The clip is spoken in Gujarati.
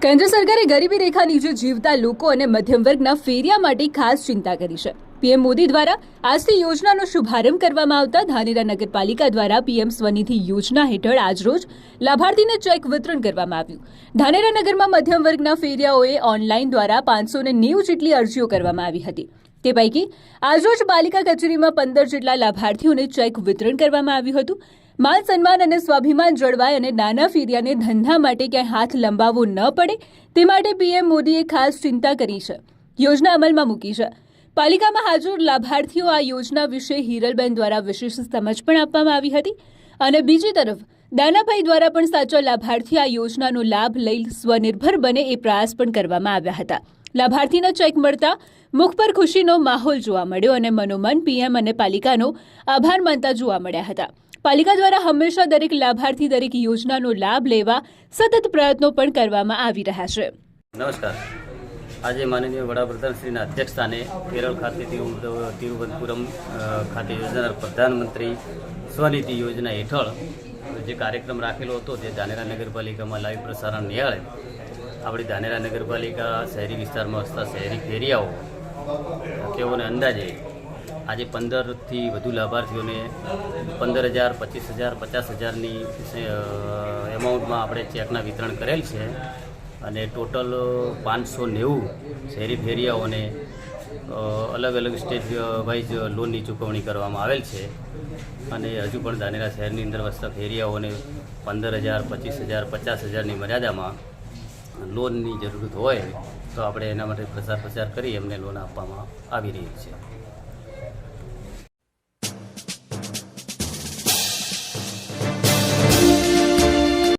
કેન્દ્ર સરકારે ગરીબી રેખા નીચે જીવતા લોકો અને મધ્યમ વર્ગના ફેરિયા માટે ખાસ ચિંતા કરી છે। પીએમ મોદી દ્વારા આજથી યોજનાનો શુભારંભ કરવામાં આવતા ધાનેરા નગરપાલિકા દ્વારા પીએમ સ્વનિધિ યોજના હેઠળ આજરોજ લાભાર્થીને ચેક વિતરણ કરવામાં આવ્યું। ધાનેરા નગરમાં મધ્યમ વર્ગના ફેરિયાઓએ ઓનલાઈન દ્વારા 590 જેટલી અરજીઓ કરવામાં આવી હતી। તે પૈકી આજરોજ પાલિકા કચેરીમાં 15 જેટલા લાભાર્થીઓને ચેક વિતરણ કરવામાં આવ્યું હતું। માન સન્માન અને સ્વાભિમાન જળવાય અને નાના ફેરિયાને ધંધા માટે ક્યાંય હાથ લંબાવવો ન પડે તે માટે પીએમ મોદીએ ખાસ ચિંતા કરી છે, યોજના અમલમાં મૂકી છે। પાલિકામાં હાજર લાભાર્થીઓ આ યોજના વિશે હિરલબેન દ્વારા વિશેષ સમજ પણ આપવામાં આવી હતી અને બીજી તરફ દાનાભાઈ દ્વારા પણ સાચા લાભાર્થી આ યોજનાનો લાભ લઈ સ્વનિર્ભર બને એ પ્રયાસ પણ કરવામાં આવ્યા હતા। લાભાર્થીના ચેક મળતા મુખ પર ખુશીનો માહોલ જોવા મળ્યો અને મનોમન પીએમ અને પાલિકાનો આભાર માનતા જોવા મળ્યા હતા। પાલિકા દ્વારા હંમેશા દરેક લાભાર્થી દરેક યોજનાનો લાભ લેવા સતત પ્રયત્નો પણ કરવામાં આવી રહ્યા છે। નમસ્કાર। આજે માનનીય વડાપ્રધાન શ્રીના અધ્યક્ષસ્થાને કેરળ ખાતે તિરુવનંતપુરમ ખાતે યોજાનાર પ્રધાનમંત્રી સ્વનિધિ યોજના હેઠળ જે કાર્યક્રમ રાખેલો હતો તે ધાનેરા નગરપાલિકામાં લાઈવ પ્રસારણ નિહાળે આપણી ધાનેરા નગરપાલિકા શહેરી વિસ્તારમાં વસતા શહેરી ફેરિયાઓ તેઓને અંદાજે આજે 15થી વધુ લાભાર્થીઓને 15,000, 25,000, 50,000ની એમાઉન્ટમાં આપણે ચેકના વિતરણ કરેલ છે અને ટોટલ 590 શહેરી ફેરિયાઓને અલગ અલગ સ્ટેજ વાઇઝ લોનની ચૂકવણી કરવામાં આવેલ છે અને હજુ પણ ધાનેરા શહેરની અંદર વસતા ફેરિયાઓને 15,000, 25,000, 50,000ની મર્યાદામાં લોનની જરૂરત હોય તો આપણે એના માટે પ્રચાર કરી એમને લોન આપવામાં આવી રહી છે।